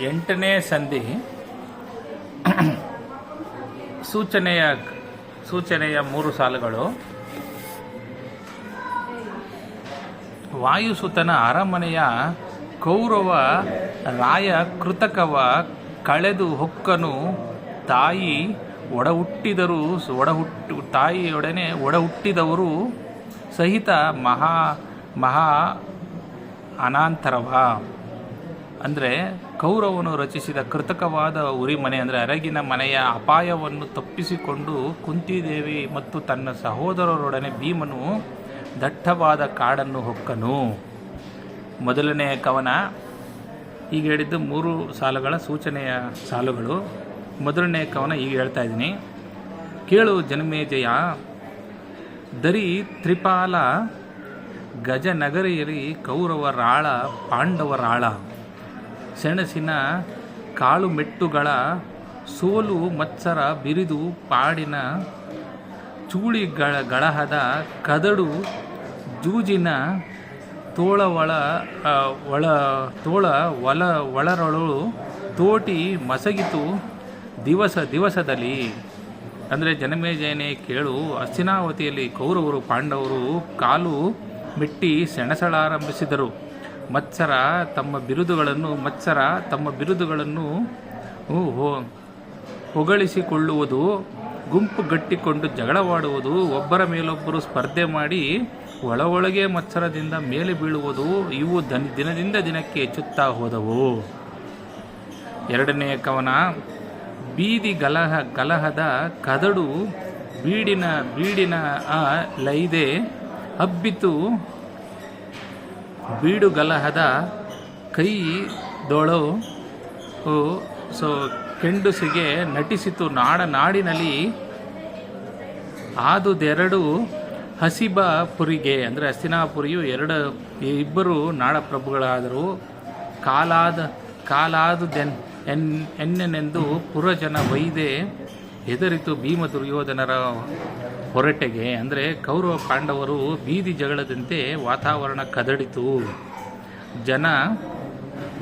ಎಂಟನೇ ಸಂಧಿ ಸೂಚನೆಯ 3 ಸಾಲುಗಳು. ವಾಯುಸುತನ ಅರಮನೆಯ ಕೌರವ ರಾಯ ಕೃತಕವ ಕಳೆದು ಹೊಕ್ಕನು ತಾಯಿ ತಾಯಿಯೊಡನೆ ಒಡಹುಟ್ಟಿದವರು ಸಹಿತ ಮಹಾ ಅನಾಂತರವ. ಅಂದರೆ ಕೌರವನು ರಚಿಸಿದ ಕೃತಕವಾದ ಉರಿಮನೆ ಅಂದರೆ ಅರಗಿನ ಮನೆಯ ಅಪಾಯವನ್ನು ತಪ್ಪಿಸಿಕೊಂಡು ಕುಂತಿದೇವಿ ಮತ್ತು ತನ್ನ ಸಹೋದರರೊಡನೆ ಭೀಮನು ದಟ್ಟವಾದ ಕಾಡನ್ನು ಹೊಕ್ಕನು. ಮೊದಲನೆಯ ಕವನ ಈಗ ಹೇಳಿದ್ದು 3 ಸಾಲುಗಳ ಸೂಚನೆಯ ಸಾಲುಗಳು. ಮೊದಲನೆಯ ಕವನ ಈಗ ಹೇಳ್ತಾ ಇದ್ದೀನಿ, ಕೇಳು ಜನಮೇಜಯ. ದರಿ ತ್ರಿಪಾಲ ಗಜನಗರಿಯಲ್ಲಿ ಕೌರವರಾಳ ಪಾಂಡವರಾಳ ಸೆಣಸಿನ ಕಾಳುಮೆಟ್ಟುಗಳ ಸೋಲು ಮತ್ಸರ ಬಿರಿದು ಪಾಡಿನ ಚೂಳಿಗಳಹದ ಕದಡು ಜೂಜಿನ ಒಳರೊಳು ತೋಟಿ ಮಸಗಿತು ದಿವಸದಲ್ಲಿ. ಅಂದರೆ ಜನಮೇಜಯನೇ ಕೇಳು, ಹಸ್ತಿನಾವತಿಯಲ್ಲಿ ಕೌರವರು ಪಾಂಡವರು ಕಾಲು ಮೆಟ್ಟಿ ಸೆಣಸಲಾರಂಭಿಸಿದರು. ಮತ್ಸರ ತಮ್ಮ ಬಿರುದುಗಳನ್ನು ಹೊಗಳಿಸಿಕೊಳ್ಳುವುದು, ಗುಂಪುಗಟ್ಟಿಕೊಂಡು ಜಗಳವಾಡುವುದು, ಒಬ್ಬರ ಮೇಲೊಬ್ಬರು ಸ್ಪರ್ಧೆ ಮಾಡಿ ಒಳಗೆ ಮತ್ಸರದಿಂದ ಮೇಲೆ ಬೀಳುವುದು, ಇವು ದಿನದಿಂದ ದಿನಕ್ಕೆ ಹೆಚ್ಚುತ್ತಾ ಹೋದವು. ಎರಡನೆಯ ಕವನ, ಬೀದಿ ಗಲಹದ ಕದಡು ಬೀಡಿನ ಲೈದೆ ಹಬ್ಬಿತು ಬೀಡುಗಲಹದ ಕೈದೊಳು ಕೆಂಡುಸಿಗೆ ನಟಿಸಿತು ನಾಡಿನಲ್ಲಿ ಆದುದೆರಡು ಹಸಿಬಪುರಿಗೆ. ಅಂದರೆ ಹಸ್ತಿನಾಪುರಿಯು ಇಬ್ಬರು ನಾಡಪ್ರಭುಗಳಾದರು. ಕಾಲಾದುದೆನ್ನೆಂದು ಪುರಜನ ವೈದೆ ಹೆದರಿತು ಭೀಮ ದುರ್ಯೋಧನರ ಹೊರಟೆಗೆ. ಅಂದರೆ ಕೌರವ ಪಾಂಡವರು ಬೀದಿ ಜಗಳದಂತೆ ವಾತಾವರಣ ಕದಡಿತು. ಜನ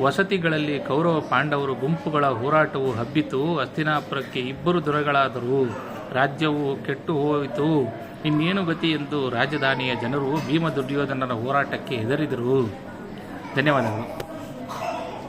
ವಸತಿಗಳಲ್ಲಿ ಕೌರವ ಪಾಂಡವರು ಗುಂಪುಗಳ ಹೋರಾಟವು ಹಬ್ಬಿತು. ಹಸ್ತಿನಾಪುರಕ್ಕೆ ಇಬ್ಬರು ದೊರೆಗಳಾದರು. ರಾಜ್ಯವು ಕೆಟ್ಟು ಹೋಯಿತು. ಇನ್ನೇನು ಗತಿ ಎಂದು ರಾಜಧಾನಿಯ ಜನರು ಭೀಮ ದುರ್ಯೋಧನರ ಹೋರಾಟಕ್ಕೆ ಹೆದರಿದರು. ಧನ್ಯವಾದಗಳು.